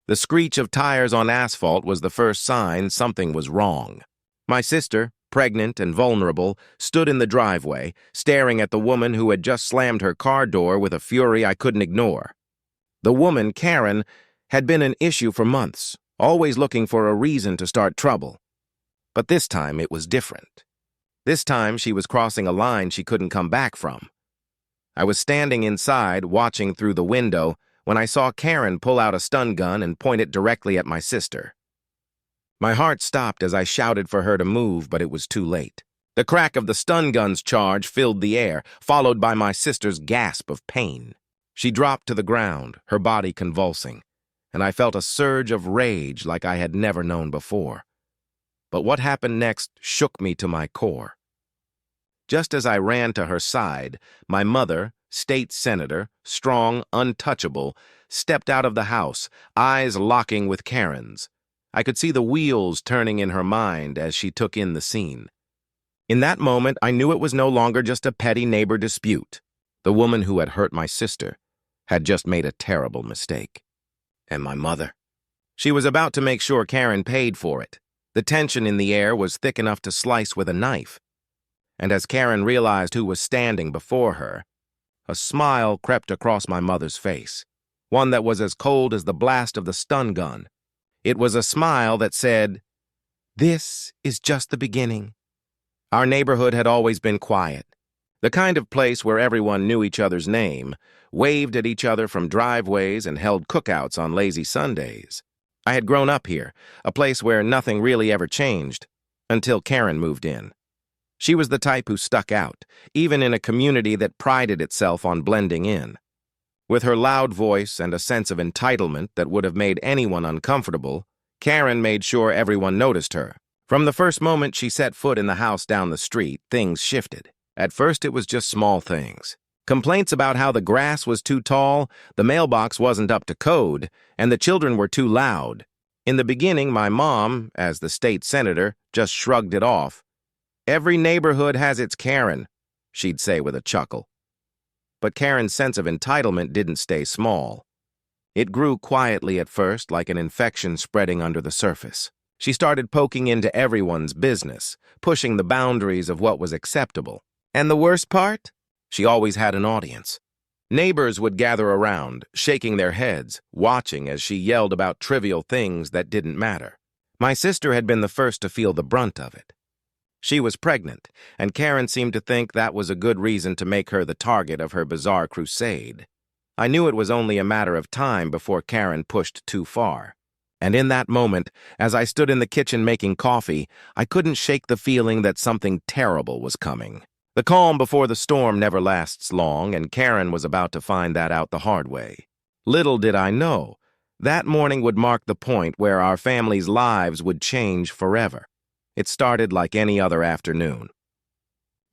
The screech of tires on asphalt was the first sign something was wrong. My sister, pregnant and vulnerable, stood in the driveway, staring at the woman who had just slammed her car door with a fury I couldn't ignore. The woman, Karen, had been an issue for months, always looking for a reason to start trouble. But this time it was different. This time she was crossing a line she couldn't come back from. I was standing inside, watching through the window, when I saw Karen pull out a stun gun and point it directly at my sister. My heart stopped as I shouted for her to move, but it was too late. The crack of the stun gun's charge filled the air, followed by my sister's gasp of pain. She dropped to the ground, her body convulsing, and I felt a surge of rage like I had never known before. But what happened next shook me to my core. Just as I ran to her side, my mother, state senator, strong, untouchable, stepped out of the house, eyes locking with Karen's. I could see the wheels turning in her mind as she took in the scene. In that moment, I knew it was no longer just a petty neighbor dispute. The woman who had hurt my sister had just made a terrible mistake. And my mother? She was about to make sure Karen paid for it. The tension in the air was thick enough to slice with a knife. And as Karen realized who was standing before her, a smile crept across my mother's face, one that was as cold as the blast of the stun gun. It was a smile that said, "This is just the beginning." Our neighborhood had always been quiet, the kind of place where everyone knew each other's name, waved at each other from driveways, and held cookouts on lazy Sundays. I had grown up here, a place where nothing really ever changed, until Karen moved in. She was the type who stuck out, even in a community that prided itself on blending in. With her loud voice and a sense of entitlement that would have made anyone uncomfortable, Karen made sure everyone noticed her. From the first moment she set foot in the house down the street, things shifted. At first it was just small things. Complaints about how the grass was too tall, the mailbox wasn't up to code, and the children were too loud. In the beginning, my mom, as the state senator, just shrugged it off. "Every neighborhood has its Karen," she'd say with a chuckle. But Karen's sense of entitlement didn't stay small. It grew quietly at first, like an infection spreading under the surface. She started poking into everyone's business, pushing the boundaries of what was acceptable. And the worst part? She always had an audience. Neighbors would gather around, shaking their heads, watching as she yelled about trivial things that didn't matter. My sister had been the first to feel the brunt of it. She was pregnant, and Karen seemed to think that was a good reason to make her the target of her bizarre crusade. I knew it was only a matter of time before Karen pushed too far. And in that moment, as I stood in the kitchen making coffee, I couldn't shake the feeling that something terrible was coming. The calm before the storm never lasts long, and Karen was about to find that out the hard way. Little did I know, that morning would mark the point where our family's lives would change forever. It started like any other afternoon.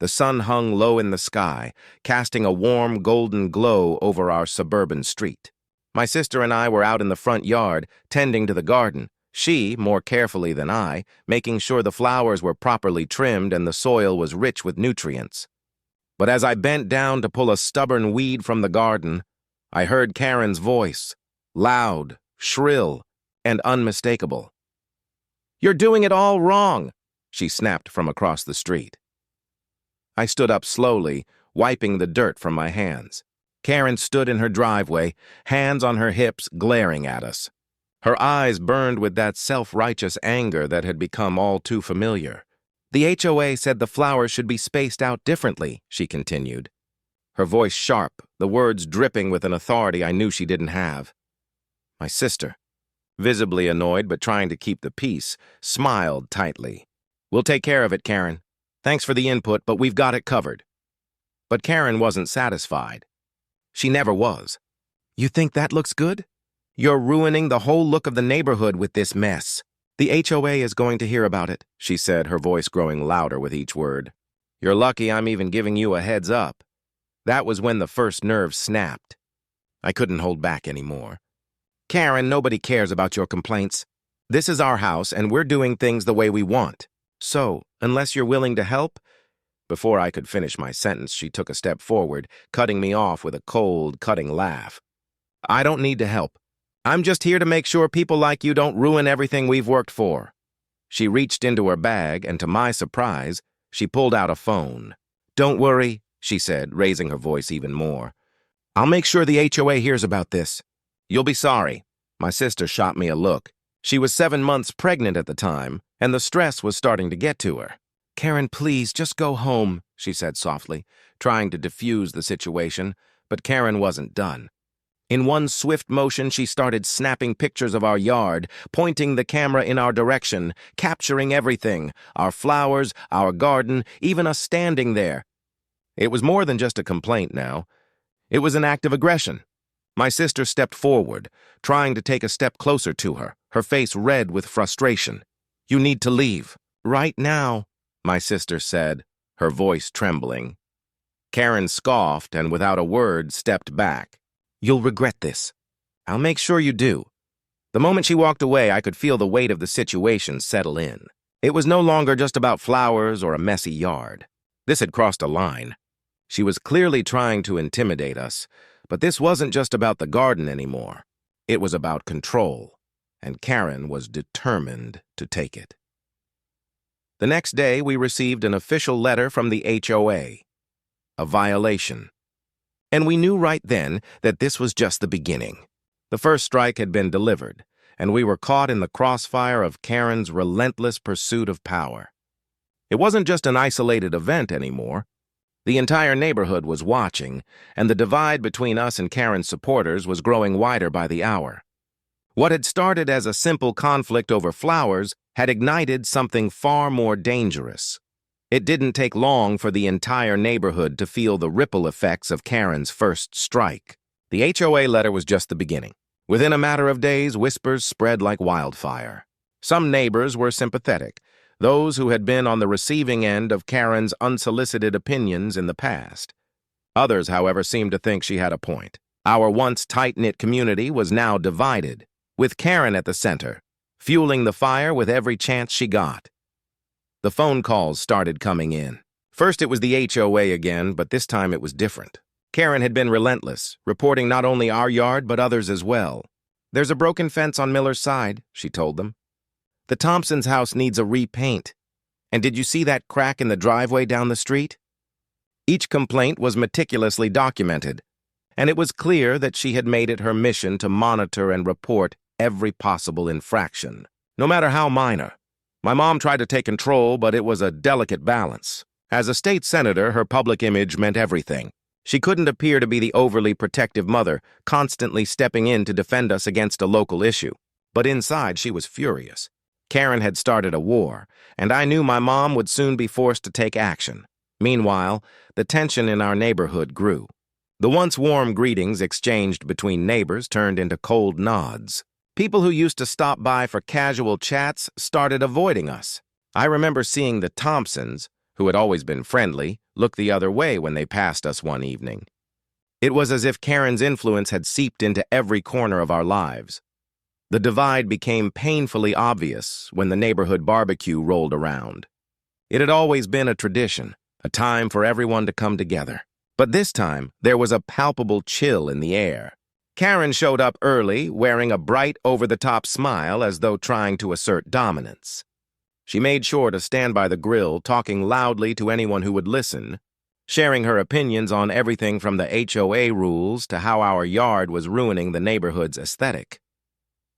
The sun hung low in the sky, casting a warm golden glow over our suburban street. My sister and I were out in the front yard, tending to the garden, she, more carefully than I, making sure the flowers were properly trimmed and the soil was rich with nutrients. But as I bent down to pull a stubborn weed from the garden, I heard Karen's voice, loud, shrill, and unmistakable. "You're doing it all wrong," she snapped from across the street. I stood up slowly, wiping the dirt from my hands. Karen stood in her driveway, hands on her hips, glaring at us. Her eyes burned with that self-righteous anger that had become all too familiar. "The HOA said the flowers should be spaced out differently," she continued. Her voice sharp, the words dripping with an authority I knew she didn't have. My sister, visibly annoyed but trying to keep the peace, smiled tightly. "We'll take care of it, Karen. Thanks for the input, but we've got it covered." But Karen wasn't satisfied. She never was. "You think that looks good? You're ruining the whole look of the neighborhood with this mess. The HOA is going to hear about it," she said, her voice growing louder with each word. "You're lucky I'm even giving you a heads up." That was when the first nerve snapped. I couldn't hold back anymore. "Karen, nobody cares about your complaints. This is our house, and we're doing things the way we want. So, unless you're willing to help..." Before I could finish my sentence, she took a step forward, cutting me off with a cold, cutting laugh. "I don't need to help. I'm just here to make sure people like you don't ruin everything we've worked for. She reached into her bag, and to my surprise, she pulled out a phone. Don't worry, she said, raising her voice even more. I'll make sure the HOA hears about this. You'll be sorry. My sister shot me a look. She was 7 months pregnant at the time, and the stress was starting to get to her. Karen, please, just go home, she said softly, trying to diffuse the situation, but Karen wasn't done. In one swift motion, she started snapping pictures of our yard, pointing the camera in our direction, capturing everything, our flowers, our garden, even us standing there. It was more than just a complaint now. It was an act of aggression. My sister stepped forward, trying to take a step closer to her, her face red with frustration. You need to leave. Right now, my sister said, her voice trembling. Karen scoffed and without a word stepped back. You'll regret this. I'll make sure you do. The moment she walked away, I could feel the weight of the situation settle in. It was no longer just about flowers or a messy yard. This had crossed a line. She was clearly trying to intimidate us, but this wasn't just about the garden anymore. It was about control, and Karen was determined to take it. The next day, we received an official letter from the HOA. A violation. And we knew right then that this was just the beginning. The first strike had been delivered, and we were caught in the crossfire of Karen's relentless pursuit of power. It wasn't just an isolated event anymore. The entire neighborhood was watching, and the divide between us and Karen's supporters was growing wider by the hour. What had started as a simple conflict over flowers had ignited something far more dangerous. It didn't take long for the entire neighborhood to feel the ripple effects of Karen's first strike. The HOA letter was just the beginning. Within a matter of days, whispers spread like wildfire. Some neighbors were sympathetic, those who had been on the receiving end of Karen's unsolicited opinions in the past. Others, however, seemed to think she had a point. Our once tight-knit community was now divided, with Karen at the center, fueling the fire with every chance she got. The phone calls started coming in. First it was the HOA again, but this time it was different. Karen had been relentless, reporting not only our yard but others as well. There's a broken fence on Miller's side, she told them. The Thompsons' house needs a repaint. And did you see that crack in the driveway down the street? Each complaint was meticulously documented, and it was clear that she had made it her mission to monitor and report every possible infraction, no matter how minor. My mom tried to take control, but it was a delicate balance. As a state senator, her public image meant everything. She couldn't appear to be the overly protective mother, constantly stepping in to defend us against a local issue. But inside, she was furious. Karen had started a war, and I knew my mom would soon be forced to take action. Meanwhile, the tension in our neighborhood grew. The once warm greetings exchanged between neighbors turned into cold nods. People who used to stop by for casual chats started avoiding us. I remember seeing the Thompsons, who had always been friendly, look the other way when they passed us one evening. It was as if Karen's influence had seeped into every corner of our lives. The divide became painfully obvious when the neighborhood barbecue rolled around. It had always been a tradition, a time for everyone to come together. But this time, there was a palpable chill in the air. Karen showed up early, wearing a bright, over-the-top smile as though trying to assert dominance. She made sure to stand by the grill, talking loudly to anyone who would listen, sharing her opinions on everything from the HOA rules to how our yard was ruining the neighborhood's aesthetic.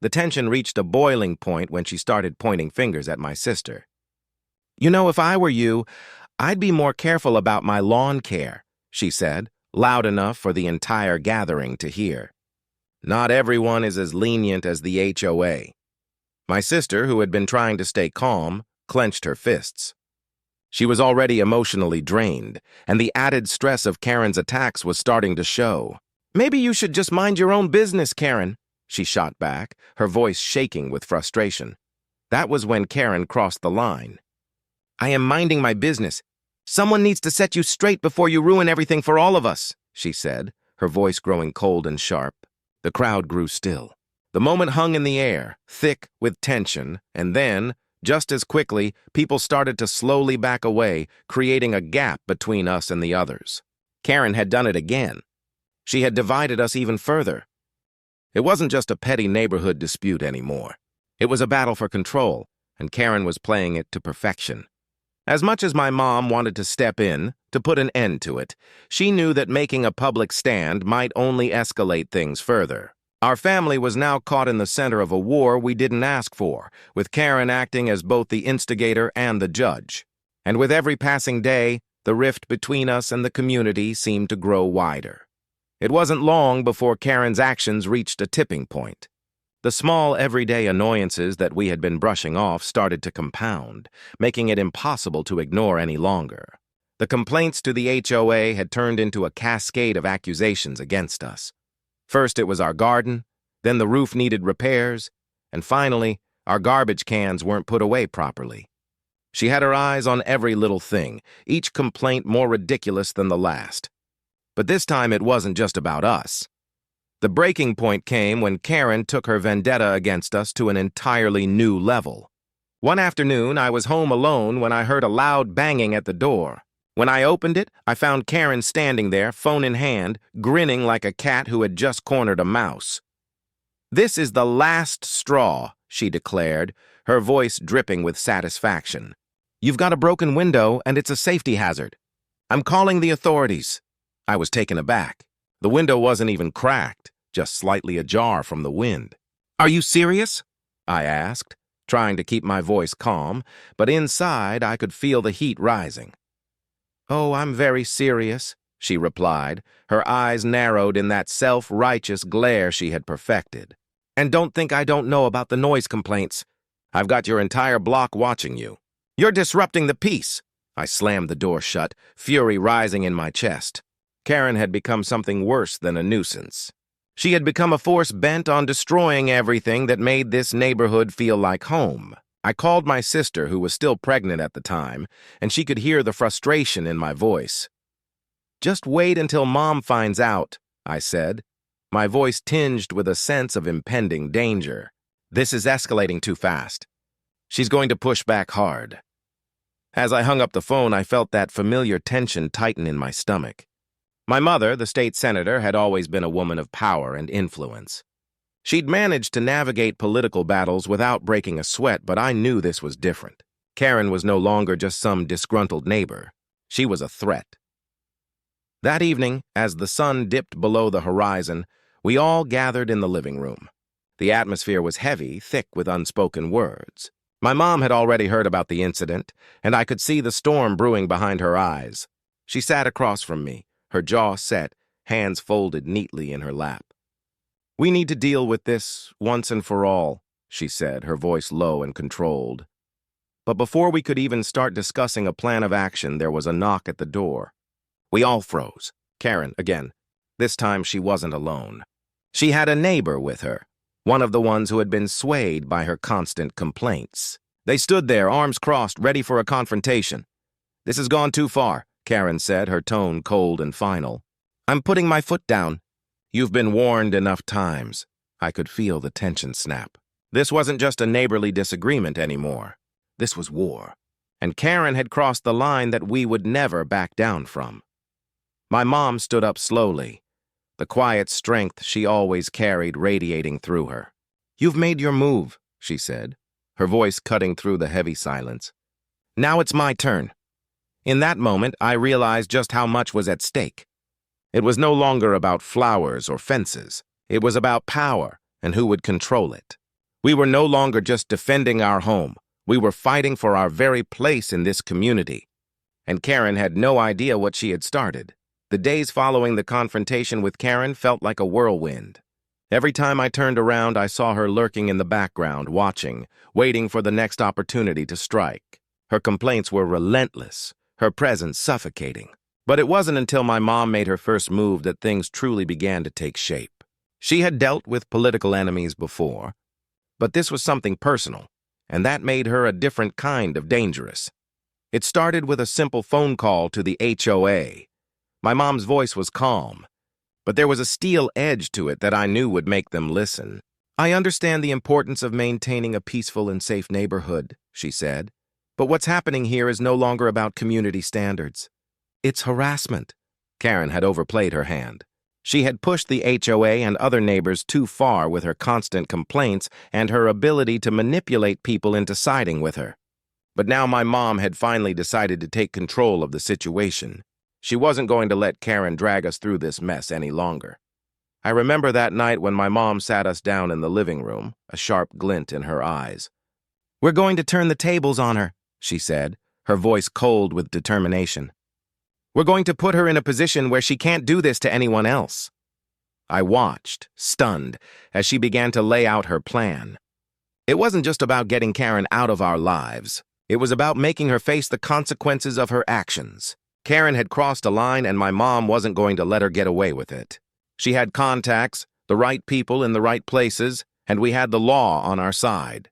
The tension reached a boiling point when she started pointing fingers at my sister. You know, if I were you, I'd be more careful about my lawn care, she said, loud enough for the entire gathering to hear. Not everyone is as lenient as the HOA. My sister, who had been trying to stay calm, clenched her fists. She was already emotionally drained, and the added stress of Karen's attacks was starting to show. Maybe you should just mind your own business, Karen, she shot back, her voice shaking with frustration. That was when Karen crossed the line. I am minding my business. Someone needs to set you straight before you ruin everything for all of us, she said, her voice growing cold and sharp. The crowd grew still. The moment hung in the air, thick with tension, and then, just as quickly, people started to slowly back away, creating a gap between us and the others. Karen had done it again. She had divided us even further. It wasn't just a petty neighborhood dispute anymore. It was a battle for control, and Karen was playing it to perfection. As much as my mom wanted to step in, to put an end to it, she knew that making a public stand might only escalate things further. Our family was now caught in the center of a war we didn't ask for, with Karen acting as both the instigator and the judge. And with every passing day, the rift between us and the community seemed to grow wider. It wasn't long before Karen's actions reached a tipping point. The small, everyday annoyances that we had been brushing off started to compound, making it impossible to ignore any longer. The complaints to the HOA had turned into a cascade of accusations against us. First, it was our garden, then the roof needed repairs, and finally, our garbage cans weren't put away properly. She had her eyes on every little thing, each complaint more ridiculous than the last. But this time it wasn't just about us. The breaking point came when Karen took her vendetta against us to an entirely new level. One afternoon, I was home alone when I heard a loud banging at the door. When I opened it, I found Karen standing there, phone in hand, grinning like a cat who had just cornered a mouse. "This is the last straw," she declared, her voice dripping with satisfaction. "You've got a broken window, and it's a safety hazard. I'm calling the authorities." I was taken aback. The window wasn't even cracked, just slightly ajar from the wind. "Are you serious?" I asked, trying to keep my voice calm, but inside I could feel the heat rising. "Oh, I'm very serious," she replied, her eyes narrowed in that self-righteous glare she had perfected. "And don't think I don't know about the noise complaints. I've got your entire block watching you. You're disrupting the peace." I slammed the door shut, fury rising in my chest. Karen had become something worse than a nuisance. She had become a force bent on destroying everything that made this neighborhood feel like home. I called my sister, who was still pregnant at the time, and she could hear the frustration in my voice. "Just wait until Mom finds out," I said, my voice tinged with a sense of impending danger. "This is escalating too fast. She's going to push back hard." As I hung up the phone, I felt that familiar tension tighten in my stomach. My mother, the state senator, had always been a woman of power and influence. She'd managed to navigate political battles without breaking a sweat, but I knew this was different. Karen was no longer just some disgruntled neighbor. She was a threat. That evening, as the sun dipped below the horizon, we all gathered in the living room. The atmosphere was heavy, thick with unspoken words. My mom had already heard about the incident, and I could see the storm brewing behind her eyes. She sat across from me, her jaw set, hands folded neatly in her lap. "We need to deal with this once and for all," she said, her voice low and controlled. But before we could even start discussing a plan of action, there was a knock at the door. We all froze. Karen, again. This time she wasn't alone. She had a neighbor with her, one of the ones who had been swayed by her constant complaints. They stood there, arms crossed, ready for a confrontation. "This has gone too far," Karen said, her tone cold and final. "I'm putting my foot down." "You've been warned enough times." I could feel the tension snap. This wasn't just a neighborly disagreement anymore. This was war. And Karen had crossed the line that we would never back down from. My mom stood up slowly, the quiet strength she always carried radiating through her. "You've made your move," she said, her voice cutting through the heavy silence. "Now it's my turn." In that moment, I realized just how much was at stake. It was no longer about flowers or fences. It was about power and who would control it. We were no longer just defending our home. We were fighting for our very place in this community. And Karen had no idea what she had started. The days following the confrontation with Karen felt like a whirlwind. Every time I turned around, I saw her lurking in the background, watching, waiting for the next opportunity to strike. Her complaints were relentless, her presence suffocating. But it wasn't until my mom made her first move that things truly began to take shape. She had dealt with political enemies before, but this was something personal, and that made her a different kind of dangerous. It started with a simple phone call to the HOA. My mom's voice was calm, but there was a steel edge to it that I knew would make them listen. "I understand the importance of maintaining a peaceful and safe neighborhood," she said, "but what's happening here is no longer about community standards. It's harassment." Karen had overplayed her hand. She had pushed the HOA and other neighbors too far with her constant complaints and her ability to manipulate people into siding with her. But now my mom had finally decided to take control of the situation. She wasn't going to let Karen drag us through this mess any longer. I remember that night when my mom sat us down in the living room, a sharp glint in her eyes. "We're going to turn the tables on her," she said, her voice cold with determination. "We're going to put her in a position where she can't do this to anyone else." I watched, stunned, as she began to lay out her plan. It wasn't just about getting Karen out of our lives. It was about making her face the consequences of her actions. Karen had crossed a line, and my mom wasn't going to let her get away with it. She had contacts, the right people in the right places, and we had the law on our side.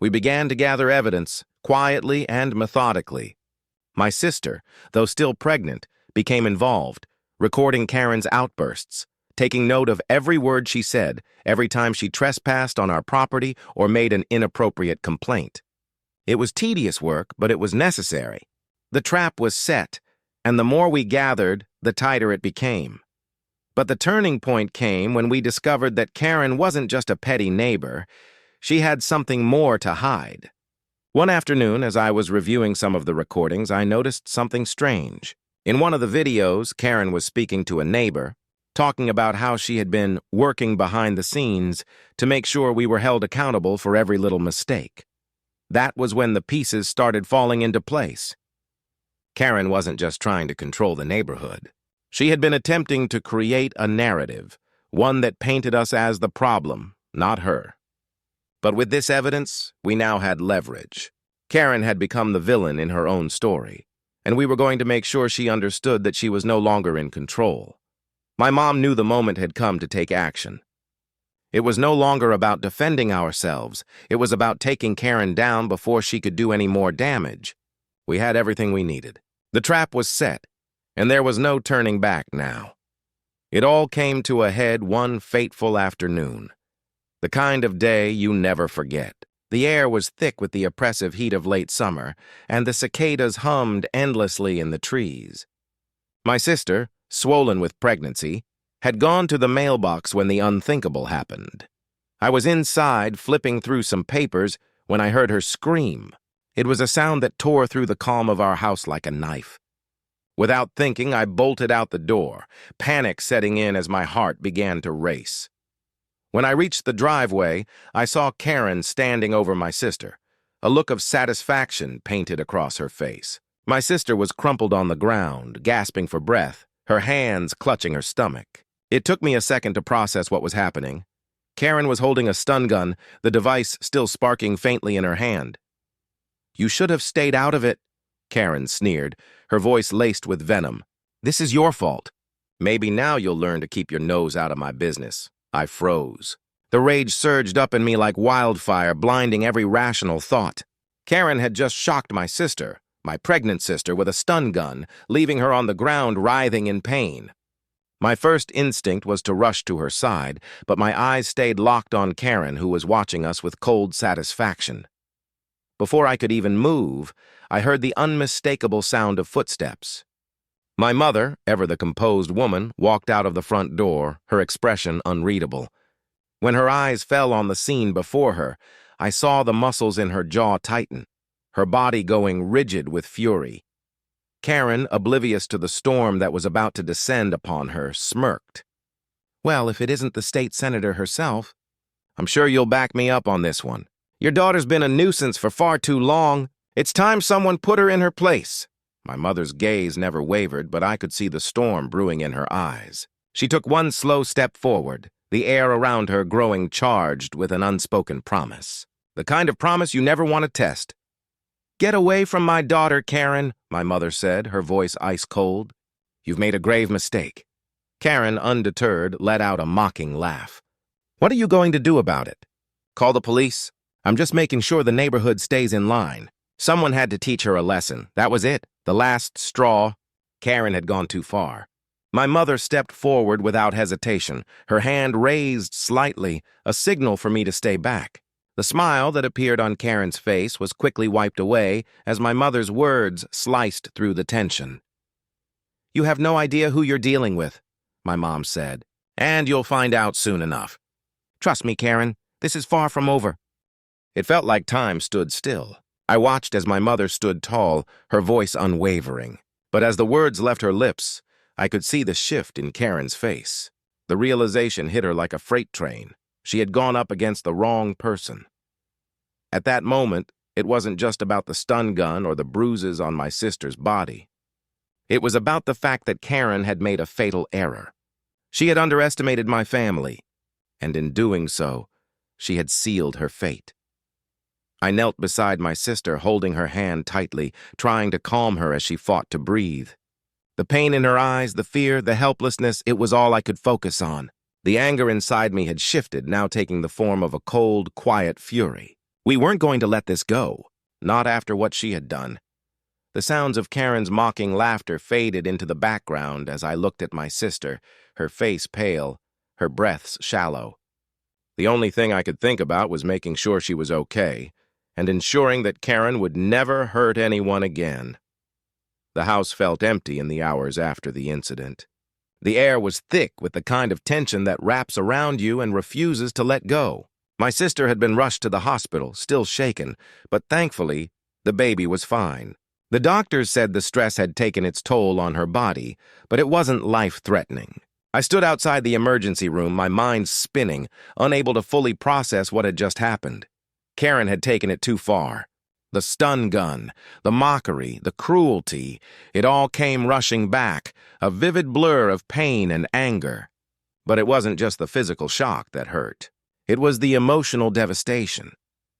We began to gather evidence, quietly and methodically. My sister, though still pregnant, became involved, recording Karen's outbursts, taking note of every word she said, every time she trespassed on our property or made an inappropriate complaint. It was tedious work, but it was necessary. The trap was set, and the more we gathered, the tighter it became. But the turning point came when we discovered that Karen wasn't just a petty neighbor. She had something more to hide. One afternoon, as I was reviewing some of the recordings, I noticed something strange. In one of the videos, Karen was speaking to a neighbor, talking about how she had been working behind the scenes to make sure we were held accountable for every little mistake. That was when the pieces started falling into place. Karen wasn't just trying to control the neighborhood. She had been attempting to create a narrative, one that painted us as the problem, not her. But with this evidence, we now had leverage. Karen had become the villain in her own story, and we were going to make sure she understood that she was no longer in control. My mom knew the moment had come to take action. It was no longer about defending ourselves. It was about taking Karen down before she could do any more damage. We had everything we needed. The trap was set, and there was no turning back now. It all came to a head one fateful afternoon. The kind of day you never forget. The air was thick with the oppressive heat of late summer, and the cicadas hummed endlessly in the trees. My sister, swollen with pregnancy, had gone to the mailbox when the unthinkable happened. I was inside flipping through some papers when I heard her scream. It was a sound that tore through the calm of our house like a knife. Without thinking, I bolted out the door, panic setting in as my heart began to race. When I reached the driveway, I saw Karen standing over my sister, a look of satisfaction painted across her face. My sister was crumpled on the ground, gasping for breath, her hands clutching her stomach. It took me a second to process what was happening. Karen was holding a stun gun, the device still sparking faintly in her hand. "You should have stayed out of it," Karen sneered, her voice laced with venom. "This is your fault." "Maybe now you'll learn to keep your nose out of my business." I froze. The rage surged up in me like wildfire, blinding every rational thought. Karen had just shocked my sister, my pregnant sister, with a stun gun, leaving her on the ground writhing in pain. My first instinct was to rush to her side, but my eyes stayed locked on Karen, who was watching us with cold satisfaction. Before I could even move, I heard the unmistakable sound of footsteps. My mother, ever the composed woman, walked out of the front door, her expression unreadable. When her eyes fell on the scene before her, I saw the muscles in her jaw tighten, her body going rigid with fury. Karen, oblivious to the storm that was about to descend upon her, smirked. "Well, if it isn't the state senator herself, I'm sure you'll back me up on this one. Your daughter's been a nuisance for far too long. It's time someone put her in her place." My mother's gaze never wavered, but I could see the storm brewing in her eyes. She took one slow step forward, the air around her growing charged with an unspoken promise. The kind of promise you never want to test. "Get away from my daughter, Karen," my mother said, her voice ice cold. "You've made a grave mistake." Karen, undeterred, let out a mocking laugh. "What are you going to do about it? Call the police? I'm just making sure the neighborhood stays in line." Someone had to teach her a lesson. That was it. The last straw. Karen had gone too far. My mother stepped forward without hesitation, her hand raised slightly, a signal for me to stay back. The smile that appeared on Karen's face was quickly wiped away as my mother's words sliced through the tension. "You have no idea who you're dealing with. my mom said. And you'll find out soon enough. Trust me, Karen, this is far from over. It felt like time stood still. I watched as my mother stood tall, her voice unwavering. But as the words left her lips, I could see the shift in Karen's face. The realization hit her like a freight train. She had gone up against the wrong person. At that moment, it wasn't just about the stun gun or the bruises on my sister's body. It was about the fact that Karen had made a fatal error. She had underestimated my family, and in doing so, she had sealed her fate. I knelt beside my sister, holding her hand tightly, trying to calm her as she fought to breathe. The pain in her eyes, the fear, the helplessness, it was all I could focus on. The anger inside me had shifted, now taking the form of a cold, quiet fury. We weren't going to let this go, not after what she had done. The sounds of Karen's mocking laughter faded into the background as I looked at my sister, her face pale, her breaths shallow. The only thing I could think about was making sure she was okay, and ensuring that Karen would never hurt anyone again. The house felt empty in the hours after the incident. The air was thick with the kind of tension that wraps around you and refuses to let go. My sister had been rushed to the hospital, still shaken, but thankfully, the baby was fine. The doctors said the stress had taken its toll on her body, but it wasn't life-threatening. I stood outside the emergency room, my mind spinning, unable to fully process what had just happened. Karen had taken it too far. The stun gun, the mockery, the cruelty, it all came rushing back, a vivid blur of pain and anger. But it wasn't just the physical shock that hurt. It was the emotional devastation,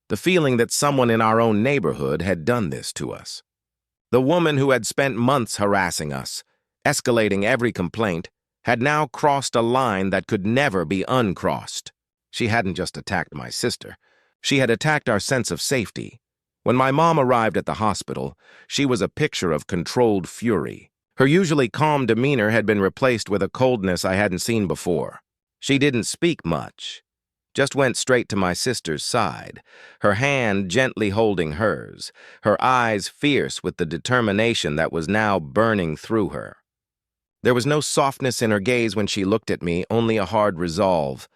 the feeling that someone in our own neighborhood had done this to us. The woman who had spent months harassing us, escalating every complaint, had now crossed a line that could never be uncrossed. She hadn't just attacked my sister. She had attacked our sense of safety. When my mom arrived at the hospital, she was a picture of controlled fury. Her usually calm demeanor had been replaced with a coldness I hadn't seen before. She didn't speak much, just went straight to my sister's side, her hand gently holding hers, her eyes fierce with the determination that was now burning through her. There was no softness in her gaze when she looked at me, only a hard resolve.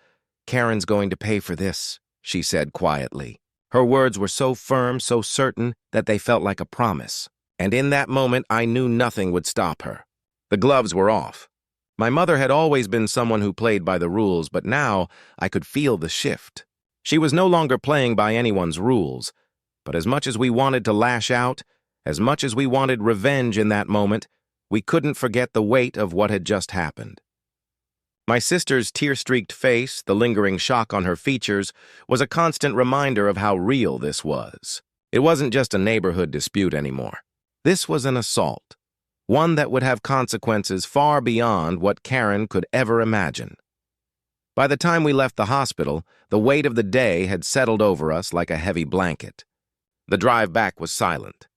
"Karen's going to pay for this," she said quietly. Her words were so firm, so certain, that they felt like a promise. And in that moment, I knew nothing would stop her. The gloves were off. My mother had always been someone who played by the rules, but now I could feel the shift. She was no longer playing by anyone's rules, but as much as we wanted to lash out, as much as we wanted revenge in that moment, we couldn't forget the weight of what had just happened. My sister's tear-streaked face, the lingering shock on her features, was a constant reminder of how real this was. It wasn't just a neighborhood dispute anymore. This was an assault, one that would have consequences far beyond what Karen could ever imagine. By the time we left the hospital, the weight of the day had settled over us like a heavy blanket. The drive back was silent.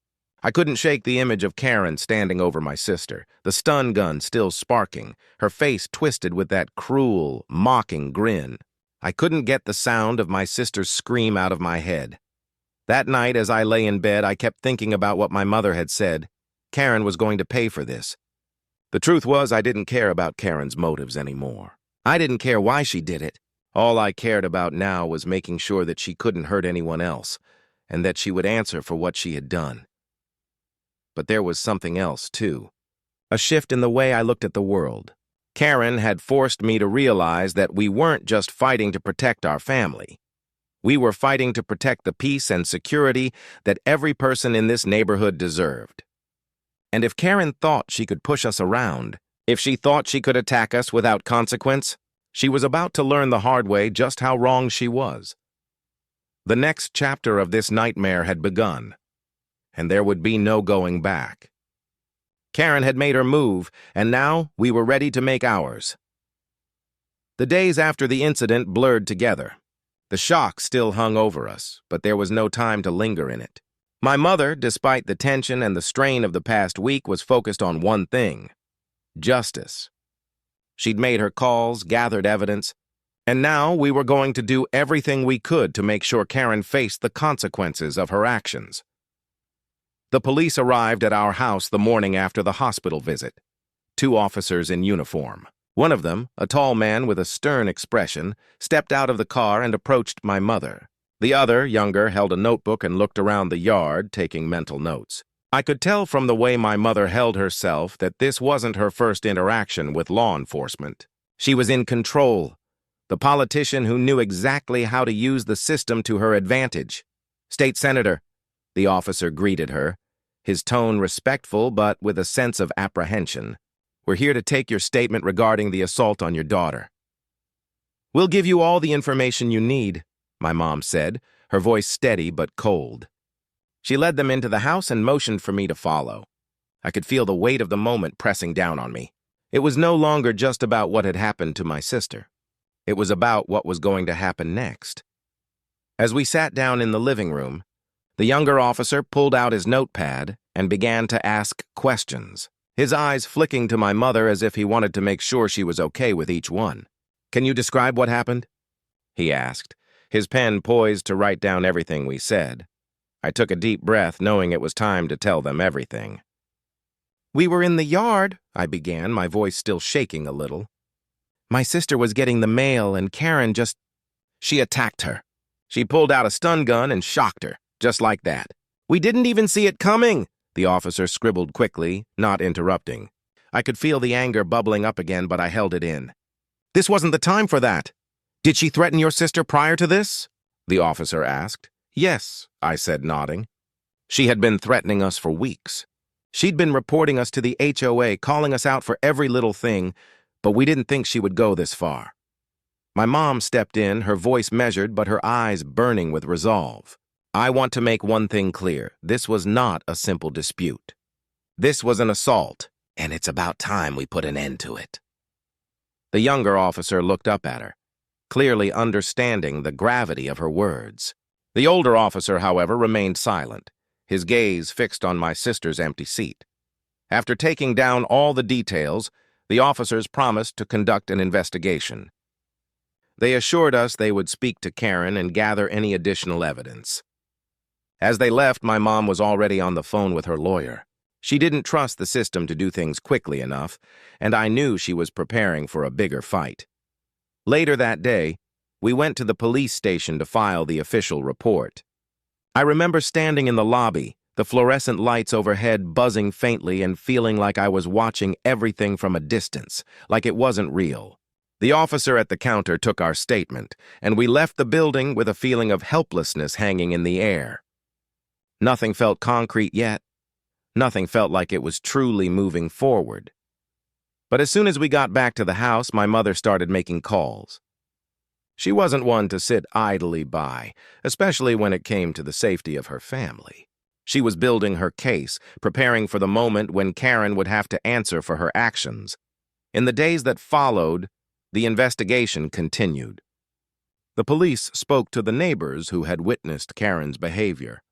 I couldn't shake the image of Karen standing over my sister, the stun gun still sparking, her face twisted with that cruel, mocking grin. I couldn't get the sound of my sister's scream out of my head. That night, as I lay in bed, I kept thinking about what my mother had said. Karen was going to pay for this. The truth was, I didn't care about Karen's motives anymore. I didn't care why she did it. All I cared about now was making sure that she couldn't hurt anyone else, and that she would answer for what she had done. But there was something else, too. A shift in the way I looked at the world. Karen had forced me to realize that we weren't just fighting to protect our family. We were fighting to protect the peace and security that every person in this neighborhood deserved. And if Karen thought she could push us around, if she thought she could attack us without consequence, she was about to learn the hard way just how wrong she was. The next chapter of this nightmare had begun, and there would be no going back. Karen had made her move, and now we were ready to make ours. The days after the incident blurred together. The shock still hung over us, but there was no time to linger in it. My mother, despite the tension and the strain of the past week, was focused on one thing: justice. She'd made her calls, gathered evidence, and now we were going to do everything we could to make sure Karen faced the consequences of her actions. The police arrived at our house the morning after the hospital visit. 2 officers in uniform. One of them, a tall man with a stern expression, stepped out of the car and approached my mother. The other, younger, held a notebook and looked around the yard, taking mental notes. I could tell from the way my mother held herself that this wasn't her first interaction with law enforcement. She was in control, the politician who knew exactly how to use the system to her advantage. "State Senator," the officer greeted her, his tone respectful but with a sense of apprehension. "We're here to take your statement regarding the assault on your daughter." "We'll give you all the information you need," my mom said, her voice steady but cold. She led them into the house and motioned for me to follow. I could feel the weight of the moment pressing down on me. It was no longer just about what had happened to my sister. It was about what was going to happen next. As we sat down in the living room, the younger officer pulled out his notepad and began to ask questions, his eyes flicking to my mother as if he wanted to make sure she was okay with each one. "Can you describe what happened?" he asked, his pen poised to write down everything we said. I took a deep breath, knowing it was time to tell them everything. "We were in the yard," I began, my voice still shaking a little. "My sister was getting the mail and Karen just—" "She attacked her. She pulled out a stun gun and shocked her, just like that. We didn't even see it coming," the officer scribbled quickly, not interrupting. I could feel the anger bubbling up again, but I held it in. "This wasn't the time for that. Did she threaten your sister prior to this?" the officer asked. "Yes," I said, nodding. "She had been threatening us for weeks. She'd been reporting us to the HOA, calling us out for every little thing, but we didn't think she would go this far." My mom stepped in, her voice measured but her eyes burning with resolve. "I want to make one thing clear. This was not a simple dispute. This was an assault, and it's about time we put an end to it." The younger officer looked up at her, clearly understanding the gravity of her words. The older officer, however, remained silent, his gaze fixed on my sister's empty seat. After taking down all the details, the officers promised to conduct an investigation. They assured us they would speak to Karen and gather any additional evidence. As they left, my mom was already on the phone with her lawyer. She didn't trust the system to do things quickly enough, and I knew she was preparing for a bigger fight. Later that day, we went to the police station to file the official report. I remember standing in the lobby, the fluorescent lights overhead buzzing faintly and feeling like I was watching everything from a distance, like it wasn't real. The officer at the counter took our statement, and we left the building with a feeling of helplessness hanging in the air. Nothing felt concrete yet. Nothing felt like it was truly moving forward. But as soon as we got back to the house, my mother started making calls. She wasn't one to sit idly by, especially when it came to the safety of her family. She was building her case, preparing for the moment when Karen would have to answer for her actions. In the days that followed, the investigation continued. The police spoke to the neighbors who had witnessed Karen's behavior.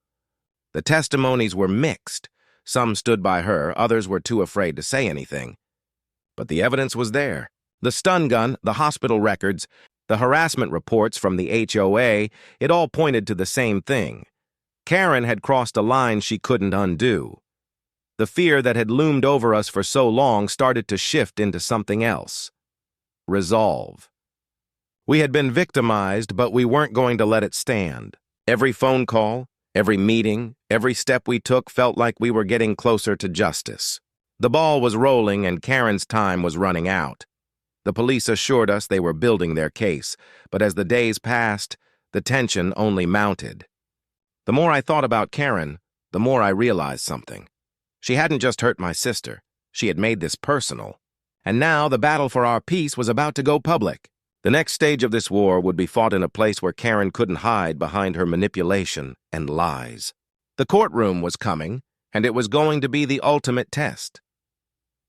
The testimonies were mixed. Some stood by her, others were too afraid to say anything. But the evidence was there. The stun gun, the hospital records, the harassment reports from the HOA, it all pointed to the same thing. Karen had crossed a line she couldn't undo. The fear that had loomed over us for so long started to shift into something else. Resolve. We had been victimized, but we weren't going to let it stand. Every phone call, every meeting, every step we took felt like we were getting closer to justice. The ball was rolling and Karen's time was running out. The police assured us they were building their case, but as the days passed, the tension only mounted. The more I thought about Karen, the more I realized something. She hadn't just hurt my sister. She had made this personal. And now the battle for our peace was about to go public. The next stage of this war would be fought in a place where Karen couldn't hide behind her manipulation and lies. The courtroom was coming, and it was going to be the ultimate test.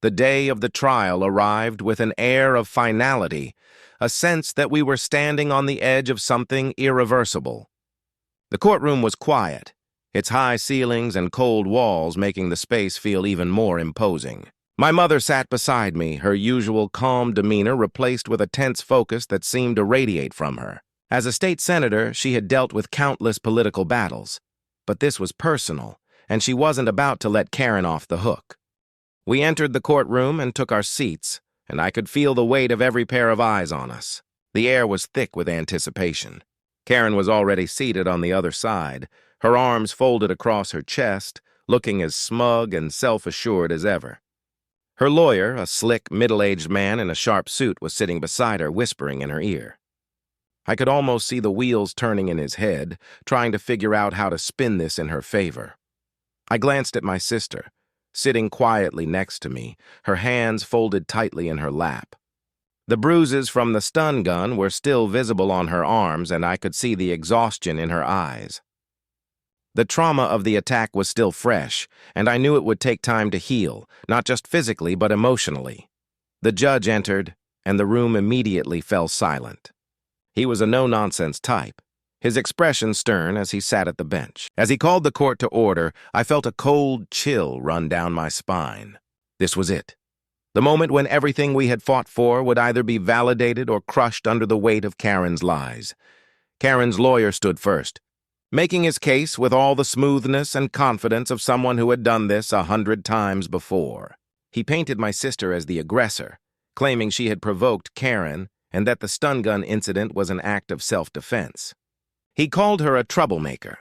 The day of the trial arrived with an air of finality, a sense that we were standing on the edge of something irreversible. The courtroom was quiet, its high ceilings and cold walls making the space feel even more imposing. My mother sat beside me, her usual calm demeanor replaced with a tense focus that seemed to radiate from her. As a state senator, she had dealt with countless political battles. But this was personal, and she wasn't about to let Karen off the hook. We entered the courtroom and took our seats, and I could feel the weight of every pair of eyes on us. The air was thick with anticipation. Karen was already seated on the other side, her arms folded across her chest, looking as smug and self-assured as ever. Her lawyer, a slick, middle-aged man in a sharp suit, was sitting beside her, whispering in her ear. I could almost see the wheels turning in his head, trying to figure out how to spin this in her favor. I glanced at my sister, sitting quietly next to me, her hands folded tightly in her lap. The bruises from the stun gun were still visible on her arms, and I could see the exhaustion in her eyes. The trauma of the attack was still fresh, and I knew it would take time to heal, not just physically but emotionally. The judge entered, and the room immediately fell silent. He was a no-nonsense type, his expression stern as he sat at the bench. As he called the court to order, I felt a cold chill run down my spine. This was it. The moment when everything we had fought for would either be validated or crushed under the weight of Karen's lies. Karen's lawyer stood first, making his case with all the smoothness and confidence of someone who had done this 100 times before. He painted my sister as the aggressor, claiming she had provoked Karen and that the stun gun incident was an act of self-defense. He called her a troublemaker,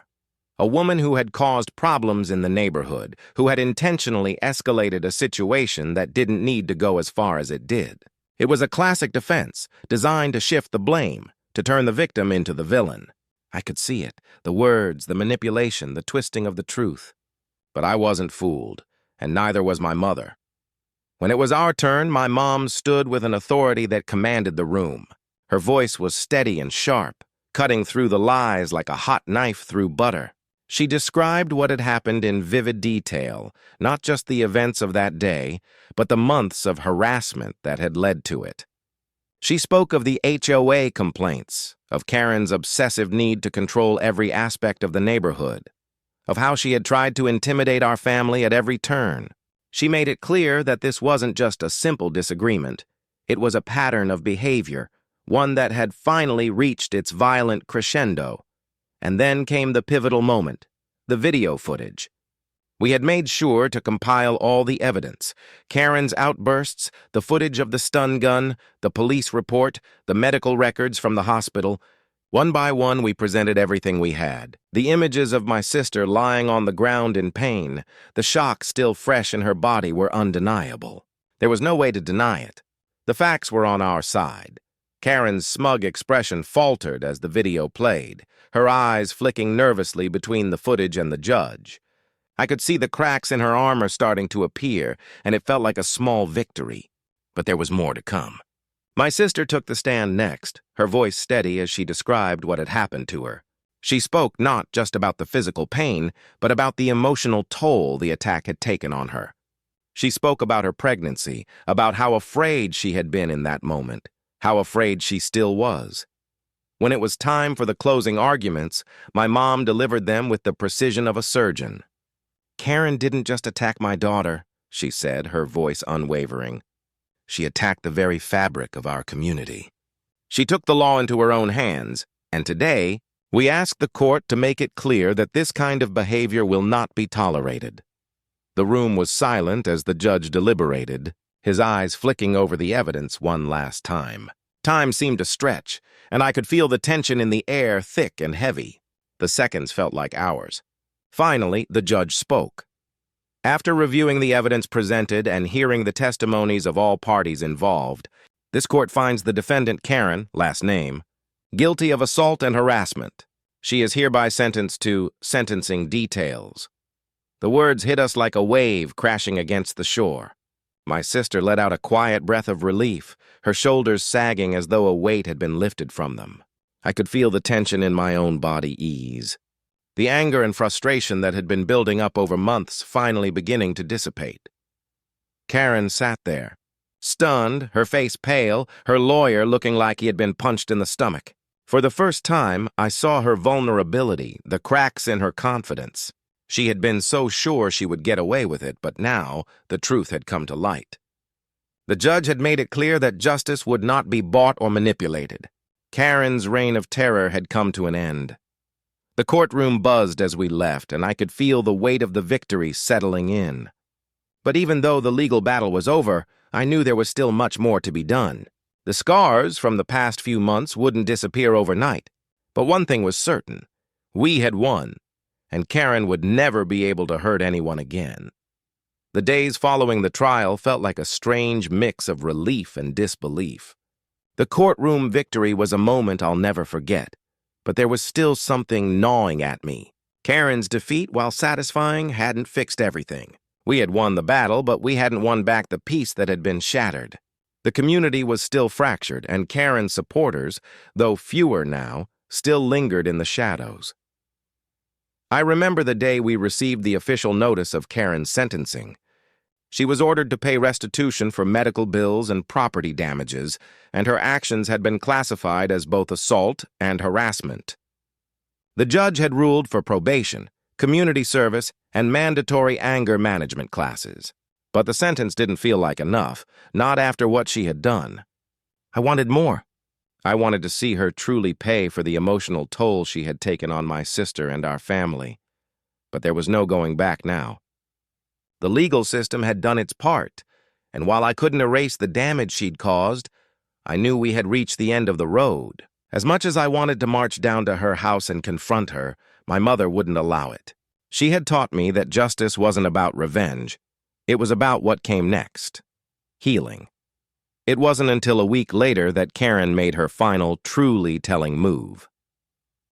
a woman who had caused problems in the neighborhood, who had intentionally escalated a situation that didn't need to go as far as it did. It was a classic defense, designed to shift the blame, to turn the victim into the villain. I could see it, the words, the manipulation, the twisting of the truth. But I wasn't fooled, and neither was my mother. When it was our turn, my mom stood with an authority that commanded the room. Her voice was steady and sharp, cutting through the lies like a hot knife through butter. She described what had happened in vivid detail, not just the events of that day, but the months of harassment that had led to it. She spoke of the HOA complaints, of Karen's obsessive need to control every aspect of the neighborhood, of how she had tried to intimidate our family at every turn. She made it clear that this wasn't just a simple disagreement. It was a pattern of behavior, one that had finally reached its violent crescendo. And then came the pivotal moment, the video footage. We had made sure to compile all the evidence, Karen's outbursts, the footage of the stun gun, the police report, the medical records from the hospital. One by one, we presented everything we had. The images of my sister lying on the ground in pain, the shock still fresh in her body, were undeniable. There was no way to deny it. The facts were on our side. Karen's smug expression faltered as the video played, her eyes flicking nervously between the footage and the judge. I could see the cracks in her armor starting to appear, and it felt like a small victory. But there was more to come. My sister took the stand next, her voice steady as she described what had happened to her. She spoke not just about the physical pain, but about the emotional toll the attack had taken on her. She spoke about her pregnancy, about how afraid she had been in that moment, how afraid she still was. When it was time for the closing arguments, my mom delivered them with the precision of a surgeon. "Karen didn't just attack my daughter," she said, her voice unwavering. "She attacked the very fabric of our community." She took the law into her own hands, and today, we ask the court to make it clear that this kind of behavior will not be tolerated. The room was silent as the judge deliberated, his eyes flicking over the evidence one last time. Time seemed to stretch, and I could feel the tension in the air thick and heavy. The seconds felt like hours. Finally, the judge spoke. After reviewing the evidence presented and hearing the testimonies of all parties involved, this court finds the defendant, Karen, last name, guilty of assault and harassment. She is hereby sentenced to sentencing details. The words hit us like a wave crashing against the shore. My sister let out a quiet breath of relief, her shoulders sagging as though a weight had been lifted from them. I could feel the tension in my own body ease. The anger and frustration that had been building up over months finally beginning to dissipate. Karen sat there, stunned, her face pale, her lawyer looking like he had been punched in the stomach. For the first time, I saw her vulnerability, the cracks in her confidence. She had been so sure she would get away with it, but now the truth had come to light. The judge had made it clear that justice would not be bought or manipulated. Karen's reign of terror had come to an end. The courtroom buzzed as we left, and I could feel the weight of the victory settling in. But even though the legal battle was over, I knew there was still much more to be done. The scars from the past few months wouldn't disappear overnight. But one thing was certain. We had won, and Karen would never be able to hurt anyone again. The days following the trial felt like a strange mix of relief and disbelief. The courtroom victory was a moment I'll never forget, but there was still something gnawing at me. Karen's defeat, while satisfying, hadn't fixed everything. We had won the battle, but we hadn't won back the peace that had been shattered. The community was still fractured, and Karen's supporters, though fewer now, still lingered in the shadows. I remember the day we received the official notice of Karen's sentencing. She was ordered to pay restitution for medical bills and property damages, and her actions had been classified as both assault and harassment. The judge had ruled for probation, community service, and mandatory anger management classes. But the sentence didn't feel like enough, not after what she had done. I wanted more. I wanted to see her truly pay for the emotional toll she had taken on my sister and our family. But there was no going back now. The legal system had done its part, and while I couldn't erase the damage she'd caused, I knew we had reached the end of the road. As much as I wanted to march down to her house and confront her, my mother wouldn't allow it. She had taught me that justice wasn't about revenge. It was about what came next. Healing. It wasn't until a week later that Karen made her final, truly telling move.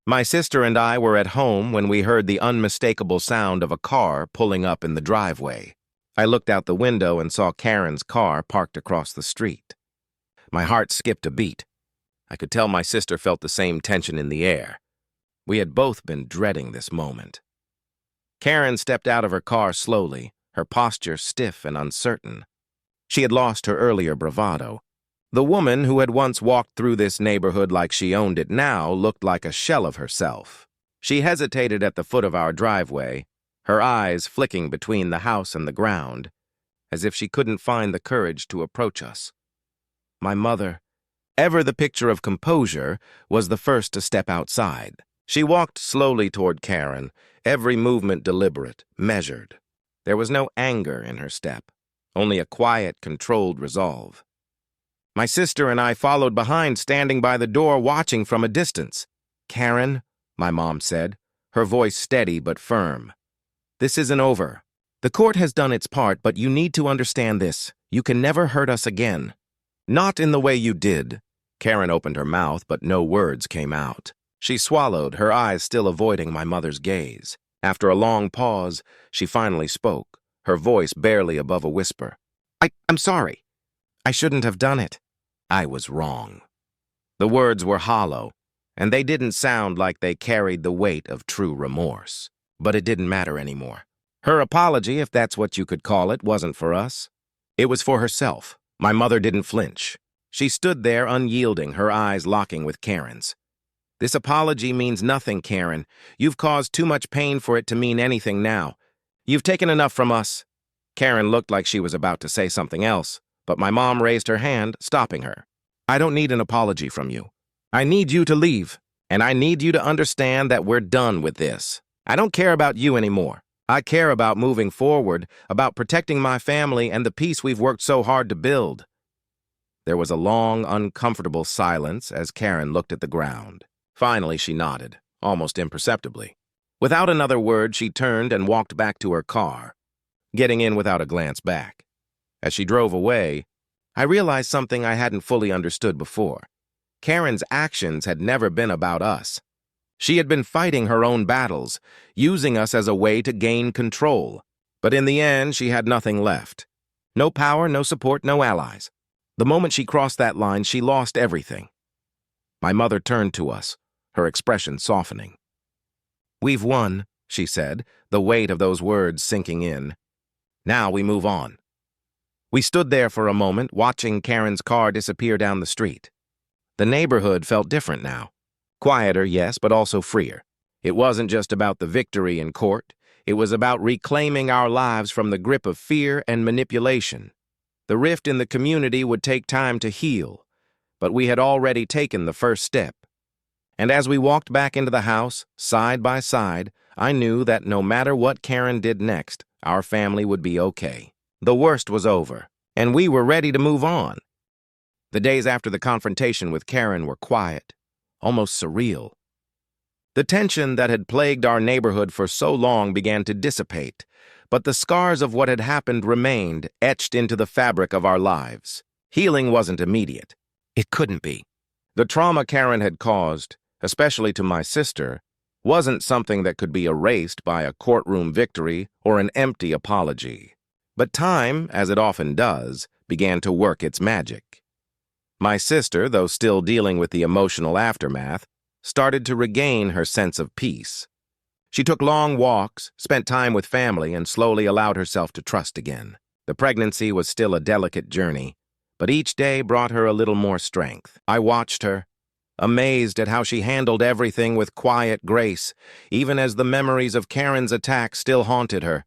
My sister and I were at home when we heard the unmistakable sound of a car pulling up in the driveway. I looked out the window and saw Karen's car parked across the street. My heart skipped a beat. I could tell my sister felt the same tension in the air. We had both been dreading this moment. Karen stepped out of her car slowly, her posture stiff and uncertain. She had lost her earlier bravado. The woman who had once walked through this neighborhood like she owned it now looked like a shell of herself. She hesitated at the foot of our driveway, her eyes flicking between the house and the ground, as if she couldn't find the courage to approach us. My mother, ever the picture of composure, was the first to step outside. She walked slowly toward Karen, every movement deliberate, measured. There was no anger in her step, only a quiet, controlled resolve. My sister and I followed behind, standing by the door, watching from a distance. "Karen," my mom said, her voice steady but firm. "This isn't over. The court has done its part, but you need to understand this. You can never hurt us again." "Not in the way you did." Karen opened her mouth, but no words came out. She swallowed, her eyes still avoiding my mother's gaze. After a long pause, she finally spoke, her voice barely above a whisper. I'm sorry. I shouldn't have done it. I was wrong." The words were hollow, and they didn't sound like they carried the weight of true remorse. But it didn't matter anymore. Her apology, if that's what you could call it, wasn't for us. It was for herself. My mother didn't flinch. She stood there unyielding, her eyes locking with Karen's. "This apology means nothing, Karen. You've caused too much pain for it to mean anything now. You've taken enough from us." Karen looked like she was about to say something else, but my mom raised her hand, stopping her. "I don't need an apology from you. I need you to leave, and I need you to understand that we're done with this. I don't care about you anymore. I care about moving forward, about protecting my family and the peace we've worked so hard to build." There was a long, uncomfortable silence as Karen looked at the ground. Finally, she nodded, almost imperceptibly. Without another word, she turned and walked back to her car, getting in without a glance back. As she drove away, I realized something I hadn't fully understood before. Karen's actions had never been about us. She had been fighting her own battles, using us as a way to gain control. But in the end, she had nothing left. No power, no support, no allies. The moment she crossed that line, she lost everything. My mother turned to us, her expression softening. "We've won," she said, the weight of those words sinking in. "Now we move on." We stood there for a moment, watching Karen's car disappear down the street. The neighborhood felt different now. Quieter, yes, but also freer. It wasn't just about the victory in court. It was about reclaiming our lives from the grip of fear and manipulation. The rift in the community would take time to heal, but we had already taken the first step. And as we walked back into the house, side by side, I knew that no matter what Karen did next, our family would be okay. The worst was over, and we were ready to move on. The days after the confrontation with Karen were quiet, almost surreal. The tension that had plagued our neighborhood for so long began to dissipate, but the scars of what had happened remained etched into the fabric of our lives. Healing wasn't immediate. It couldn't be. The trauma Karen had caused, especially to my sister, wasn't something that could be erased by a courtroom victory or an empty apology. But time, as it often does, began to work its magic. My sister, though still dealing with the emotional aftermath, started to regain her sense of peace. She took long walks, spent time with family, and slowly allowed herself to trust again. The pregnancy was still a delicate journey, but each day brought her a little more strength. I watched her, amazed at how she handled everything with quiet grace, even as the memories of Karen's attack still haunted her.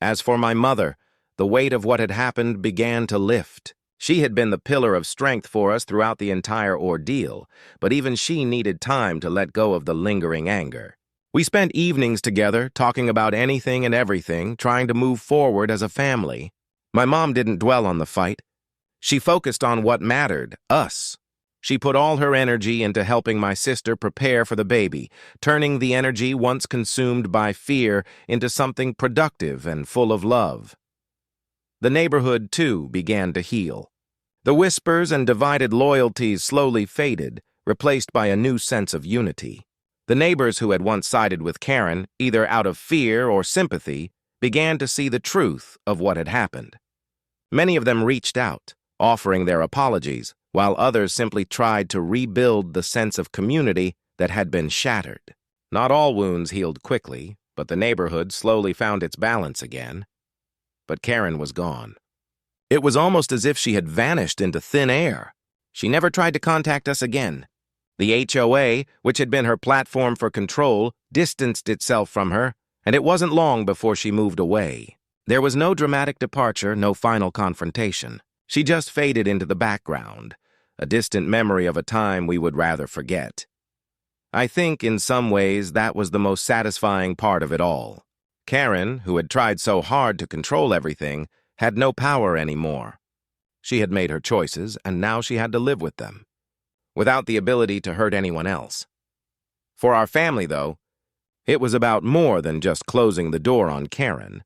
As for my mother, the weight of what had happened began to lift. She had been the pillar of strength for us throughout the entire ordeal, but even she needed time to let go of the lingering anger. We spent evenings together, talking about anything and everything, trying to move forward as a family. My mom didn't dwell on the fight. She focused on what mattered, us. She put all her energy into helping my sister prepare for the baby, turning the energy once consumed by fear into something productive and full of love. The neighborhood, too, began to heal. The whispers and divided loyalties slowly faded, replaced by a new sense of unity. The neighbors who had once sided with Karen, either out of fear or sympathy, began to see the truth of what had happened. Many of them reached out, offering their apologies, while others simply tried to rebuild the sense of community that had been shattered. Not all wounds healed quickly, but the neighborhood slowly found its balance again. But Karen was gone. It was almost as if she had vanished into thin air. She never tried to contact us again. The HOA, which had been her platform for control, distanced itself from her, and it wasn't long before she moved away. There was no dramatic departure, no final confrontation. She just faded into the background, a distant memory of a time we would rather forget. I think, in some ways, that was the most satisfying part of it all. Karen, who had tried so hard to control everything, had no power anymore. She had made her choices, and now she had to live with them, without the ability to hurt anyone else. For our family, though, it was about more than just closing the door on Karen.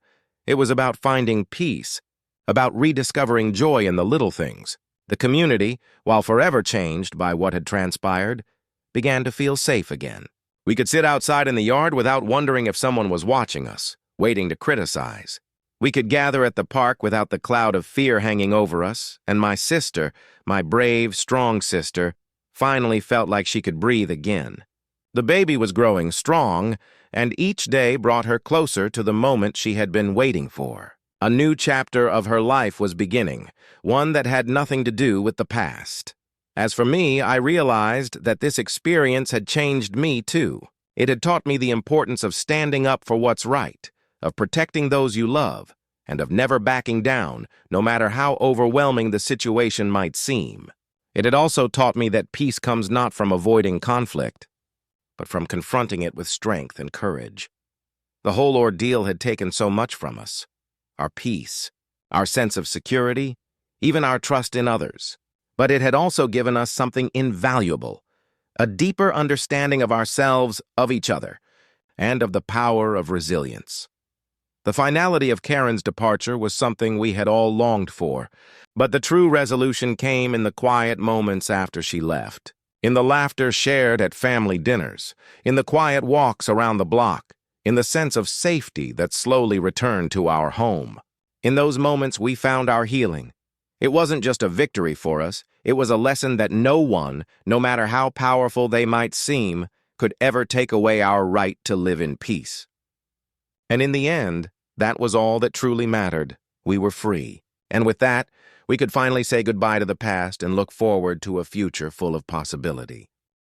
It was about finding peace, about rediscovering joy in the little things. The community, while forever changed by what had transpired, began to feel safe again. We could sit outside in the yard without wondering if someone was watching us, waiting to criticize. We could gather at the park without the cloud of fear hanging over us, and my sister, my brave, strong sister, finally felt like she could breathe again. The baby was growing strong, and each day brought her closer to the moment she had been waiting for. A new chapter of her life was beginning, one that had nothing to do with the past. As for me, I realized that this experience had changed me too. It had taught me the importance of standing up for what's right, of protecting those you love, and of never backing down, no matter how overwhelming the situation might seem. It had also taught me that peace comes not from avoiding conflict, but from confronting it with strength and courage. The whole ordeal had taken so much from us: our peace, our sense of security, even our trust in others. But it had also given us something invaluable, a deeper understanding of ourselves, of each other, and of the power of resilience. The finality of Karen's departure was something we had all longed for, but the true resolution came in the quiet moments after she left, in the laughter shared at family dinners, in the quiet walks around the block, in the sense of safety that slowly returned to our home. In those moments, we found our healing. It wasn't just a victory for us, it was a lesson that no one, no matter how powerful they might seem, could ever take away our right to live in peace. And in the end, that was all that truly mattered. We were free. And with that, we could finally say goodbye to the past and look forward to a future full of possibility.